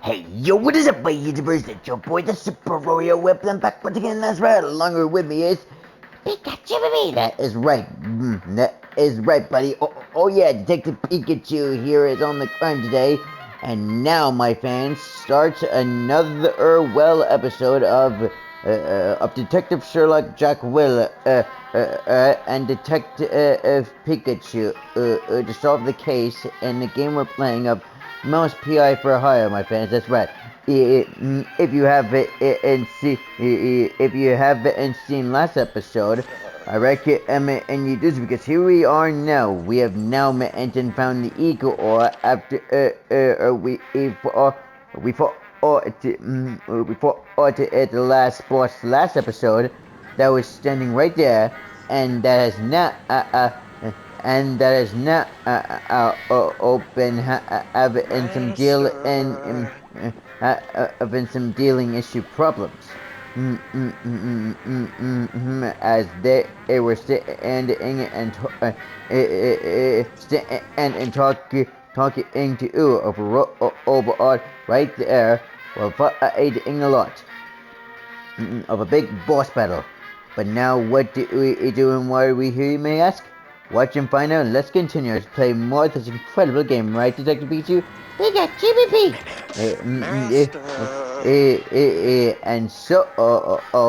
Hey, yo, what is up, my YouTubers? It's your boy, TheSuperRorio Eblen, back once again. That's right. Longer with me is Pikachu, baby. That is right. That is right, buddy. Oh, yeah, Detective Pikachu here is on the crime today. And now, my fans, starts another episode of Detective Sherlock Jack Will and Detective Pikachu to solve the case in the game we're playing of MOUSE P.I for hire, my fans. That's right. If you haven't seen last episode, I recommend you do this because here we are now. We have now met and found the Igorrr after we fought at the last boss last episode that was standing right there, and that has not open having some deal and having some dealing issue problems. As they were standing and talking to over right there, well, fighting a lot of a big boss battle. But now, what do we do and why are we here, you may ask? Watch and find out. Let's continue to play more of this incredible game, right, Detective Pikachu? We got GBP! And so,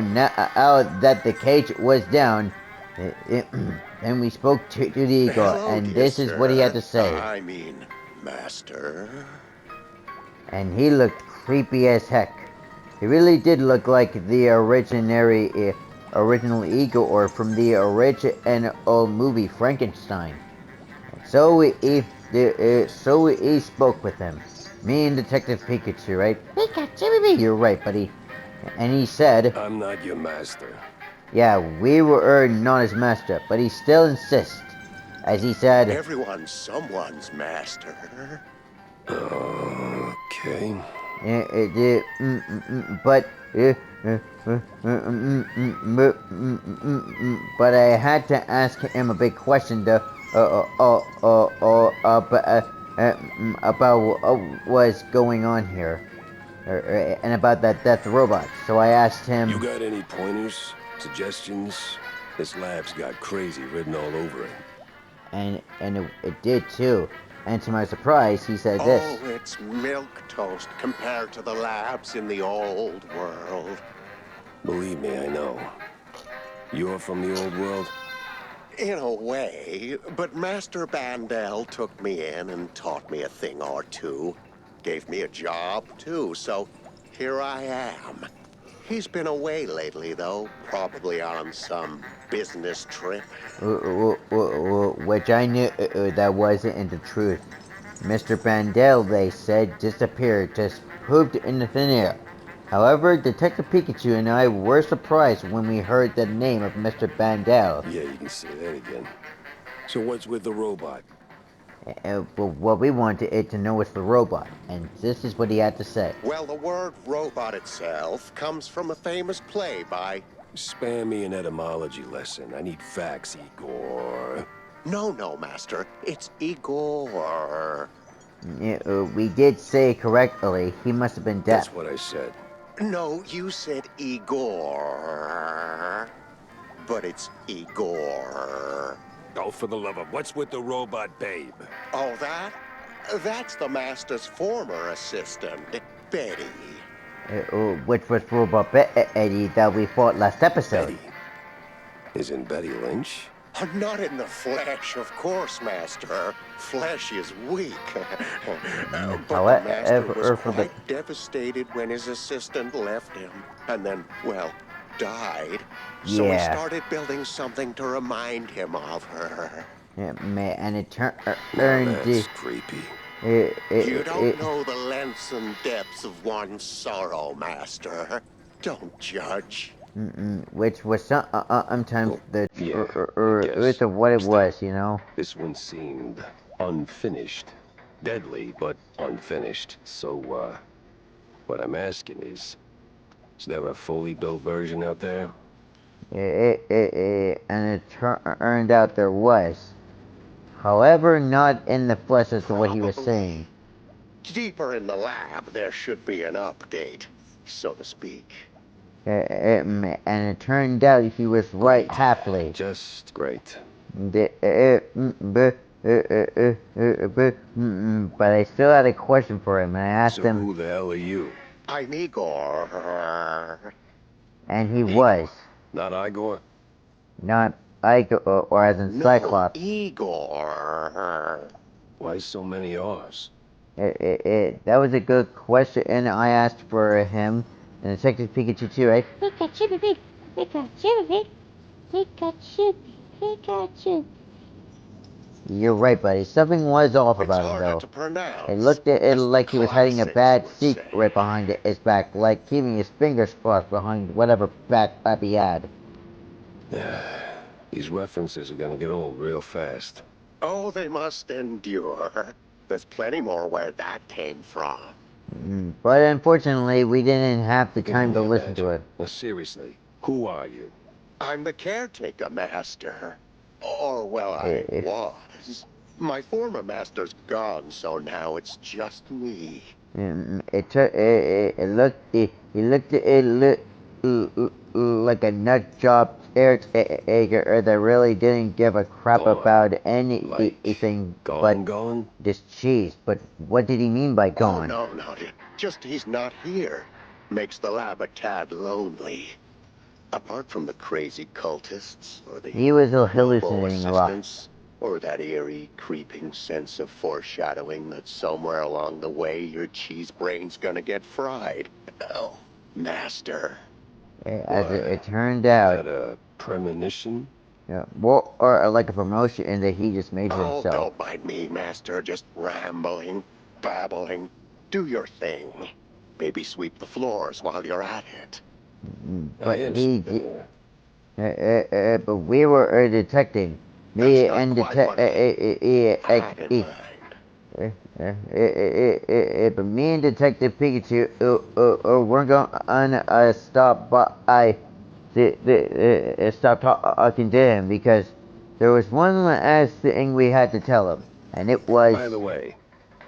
now that the cage was down, then we spoke to the Igorrr, and this is what he had to say. I mean, Master. And he looked creepy as heck. He really did look like the original Igorrr from the original movie Frankenstein. So we spoke with him. Me and Detective Pikachu, right? Pikachu, you're right, buddy. And he said, I'm not your master. yeah, we were not his master, but he still insists. As he said, everyone's someone's master. Okay. But I had to ask him a big question though, about what's going on here, and about that death robot. So I asked him, you got any pointers, suggestions? This lab's got crazy written all over it. And it did too. And to my surprise, he said this. Oh, it's milquetoast compared to the labs in the old world. Believe me, I know. You're from the old world? In a way, but Master Bandel took me in and taught me a thing or two. Gave me a job, too, so here I am. He's been away lately, though, probably on some business trip. Which I knew that wasn't the truth. Mr. Bandel, they said, disappeared, just pooped in the thin air. However, Detective Pikachu and I were surprised when we heard the name of Mr. Bandel. Yeah, you can say that again. So what's with the robot? What we wanted it to know was the robot, and this is what he had to say. Well, the word robot itself comes from a famous play by... Spare me an etymology lesson. I need facts, Igorrr. No, Master. It's Igorrr. We did say correctly. He must have been deaf. That's what I said. No, you said Igorrr. But it's Igorrr. Oh, for the love of... What's with the robot, babe? Oh, that's the Master's former assistant, Betty. Which was Robot Betty that we fought last episode. Betty? Isn't Betty Lynch? Not in the flesh, of course, Master. Flesh is weak. But the Master was quite devastated when his assistant left him. And then, well, died. So he started building something to remind him of her. Yeah, and it turned... That's creepy. You don't know the lengths and depths of one's sorrow, Master. Don't judge. Which was sometimes the truth of what it was, you know? This one seemed unfinished. Deadly, but unfinished. So, what I'm asking is there a fully built version out there? And it turned out there was. However, not in the flesh as to what he was saying. Deeper in the lab, there should be an update, so to speak. And it turned out he was right Great. happily. Just great. But I still had a question for him, and I asked So him, who the hell are you? I'm Igorrr. and he was. Igorrr. Not Igorrr? Not Ike, or as in No, Cyclops. Igorrr. Why so many R's? That was a good question, and I asked for him, and Detective Pikachu too, right? Pikachu, Pikachu, Pikachu, Pikachu. You're right, buddy. Something was off It's about him, harder though. to pronounce. It looked at it As the like he was hiding a classics bad would secret say. right behind his back, like keeping his fingers crossed behind whatever back flap he had. These references are gonna get old real fast. Oh, they must endure. There's plenty more where that came from. But unfortunately, we didn't have the Give time to me a listen to badger. it. Now, seriously, who are you? I'm the caretaker master. Or, well, I If was. My former master's gone, so now it's just me. he looked like a nut job caretaker that really didn't give a crap Gone. about Like, anything but gone? this cheese. But what did he mean by Oh, gone? no. Just he's not here. Makes the lab a tad lonely. Apart from the crazy cultists, or the He was robo hallucinating a lot. assistants, or that eerie, creeping sense of foreshadowing that somewhere along the way your cheese brain's gonna get fried. Oh, master. As What? it turned You out, had a premonition? more or like a promotion that he just made for Oh, himself. don't mind me, master. Just rambling, babbling. Do your thing. Maybe sweep the floors while you're at it. But I am. but we were detecting That's me not and quite what I had in mind. but me and Detective Pikachu weren't gonna stop by stop talking to him because there was one last thing we had to tell him, and it was. By the way,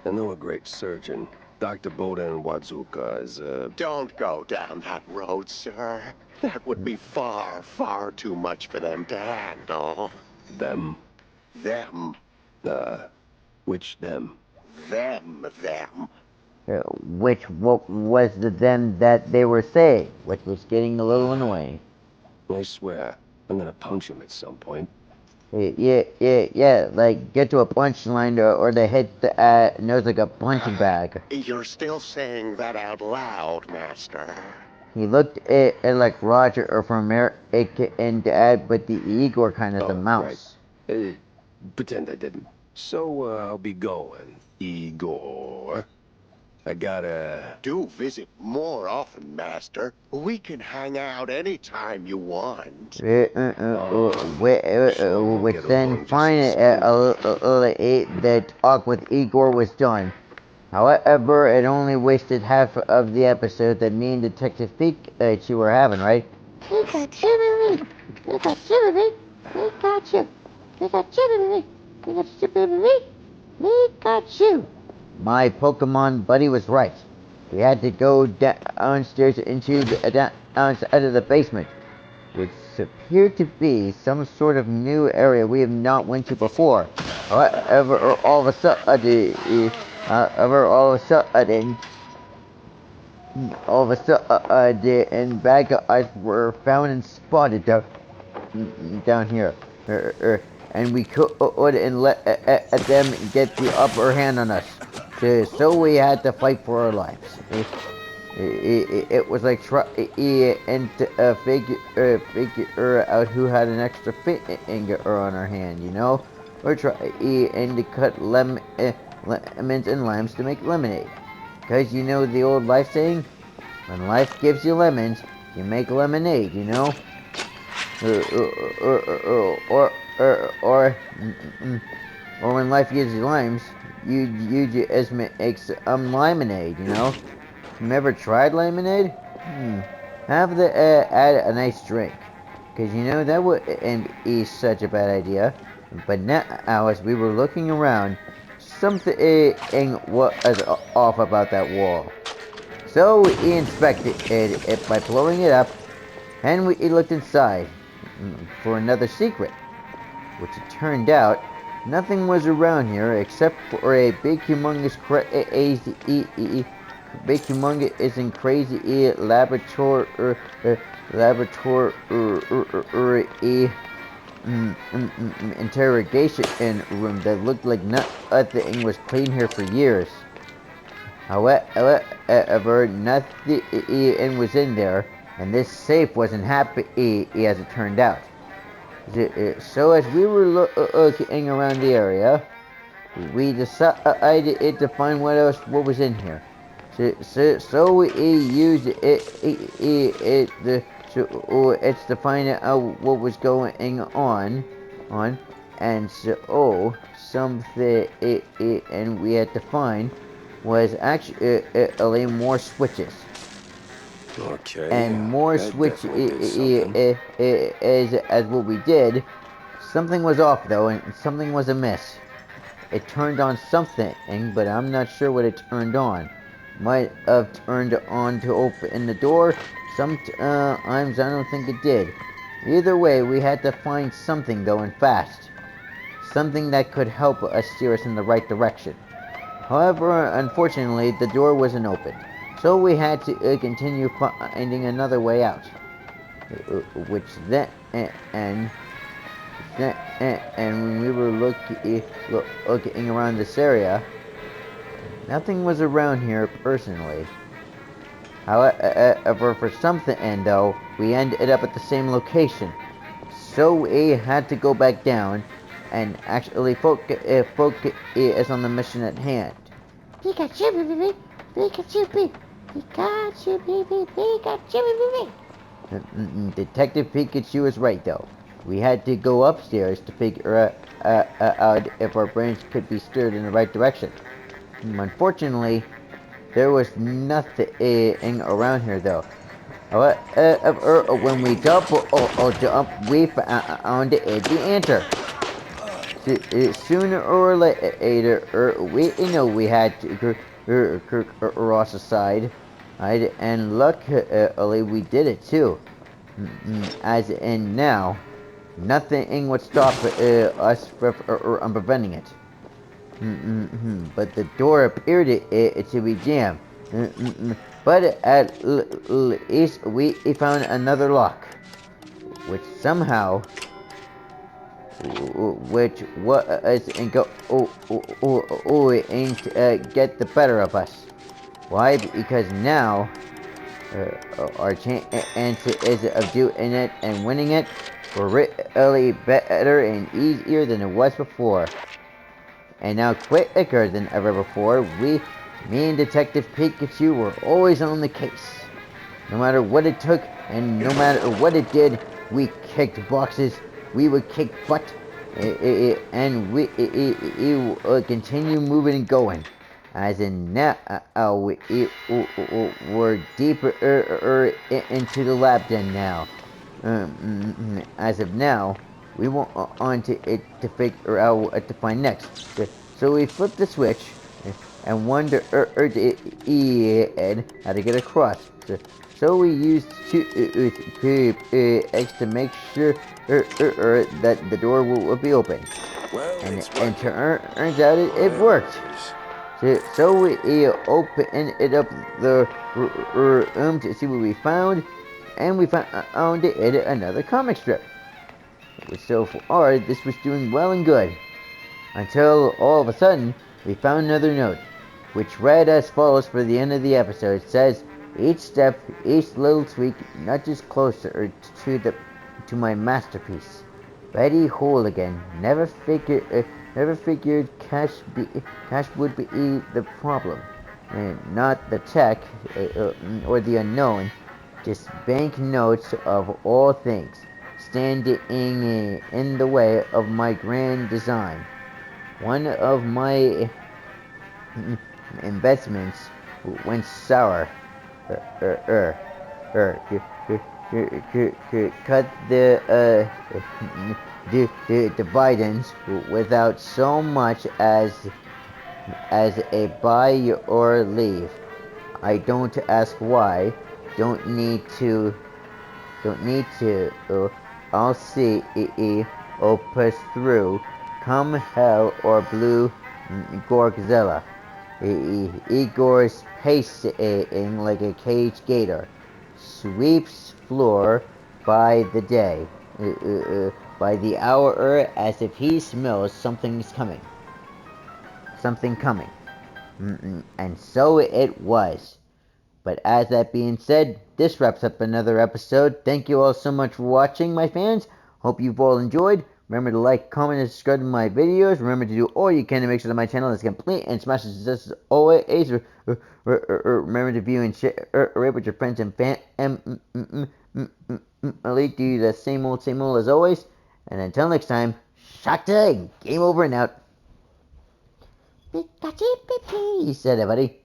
I know a great surgeon. Dr. Boden Wazuka is, Don't go down that road, sir. That would be far, far too much for them to handle. them. Them. Which them? Them. Which what was the them that they were saying, which was getting a little annoying. I swear, I'm gonna punch him at some point. Yeah, like get to a punchline or they hit the nose like a punching bag. You're still saying that out loud, master. He looked at like Roger or from America and Dad, but the Igorrr kind of the Oh, right. mouse. Pretend I didn't. So, I'll be going. Igorrr. I gotta... Do visit more often, master. We can hang out anytime you want. So I'm Which then ungettable and just finally the talk with Igorrr was done. However, it only wasted half of the episode that me and Detective Pikachu were having, right? Pikachu, Pikachu, Pikachu, Pikachu, Pikachu, Pikachu. My Pokemon buddy was right. We had to go downstairs into the downside of the basement, which appeared to be some sort of new area we have not went to before. However, all of a sudden, and bad guys were found and spotted down here. And we couldn't let them get the upper hand on us. So we had to fight for our lives. It was like trying to figure out who had an extra finger on our hand, you know? Or trying to cut lemons and limes to make lemonade. Because you know the old life saying? When life gives you lemons, you make lemonade, you know? Or when life gives you limes, you just make some lemonade, you know? Never tried lemonade? Have the add a nice drink, cause you know that wouldn't be such a bad idea. But now, as we were looking around, something was off about that wall. So we inspected it by blowing it up, and we looked inside for another secret, which it turned out nothing was around here except for a big humongous and crazy laboratory interrogation room that looked like nothing was clean here for years. However, nothing was in there, and this safe wasn't happy as it turned out. So as we were looking around the area, we decided to find what was in here. So we used it's to find out what was going on, and so something and we had to find was actually more switches. Okay. And more That switch definitely did something. as what we did. Something was off though, and something was amiss. It turned on something, but I'm not sure what it turned on. Might have turned on to open the door. Sometimes I don't think it did. Either way, we had to find something though, and fast. Something that could help us steer us in the right direction. However, unfortunately, the door wasn't open. So we had to continue finding another way out. Which then, and when we were looking around this area, nothing was around here personally. However, for something though, we ended up at the same location. So we had to go back down and actually focus on the mission at hand. Pikachu, baby, Pikachu, baby, Pikachu, baby, Pikachu, baby. Detective Pikachu was right though. We had to go upstairs to figure out if our brains could be steered in the right direction. Unfortunately, there was nothing around here though. When we jump, we found the answer. Sooner or later, we know we had to cross aside, and luckily we did it too. As in now, nothing would stop us from preventing it. But the door appeared to be jammed. But at least we found another lock, which somehow, which was and go ain't get the better of us. Why? Because now our chances of doing it and winning it were really better and easier than it was before. And now quicker than ever before, me and Detective Pikachu were always on the case. No matter what it took, and no matter what it did, we kicked boxes, we would kick butt, and we continue moving and going. As in now, we're deeper into the lab den now. As of now, we want on to it to figure out what to find next. So we flip the switch and wonder how to get across. So we used two eggs to make sure that the door will be open. Well, And it's it working. turns out it worked. So we opened it up the room to see what we found, and we found it another comic strip. So far, this was doing well and good, until all of a sudden, we found another note, which read as follows for the end of the episode. It says, each step, each little tweak nudges closer to my masterpiece. Betty Hooligan never figured cash would be the problem, and not the tech or the unknown, just banknotes of all things, standing in the way of my grand design. One of my investments went sour. Er, er, er, cut the dividends without so much as as a buy or leave. I don't ask why. Don't need to. Don't need to. I'll see. I'll push through. Come hell or blue Gorgzilla. Igorr's pacing like a caged gator. Sweeps floor by the day. By the hour as if he smells something's coming. Something coming. And so it was. But as that being said, this wraps up another episode. Thank you all so much for watching, my fans. Hope you've all enjoyed. Remember to like, comment, and subscribe to my videos. Remember to do all you can to make sure that my channel is complete and smash the success as always. Remember to view and share rate with your friends and family. Do the same old as always. And until next time, Shakta, game over and out. Pikachu, he said, buddy.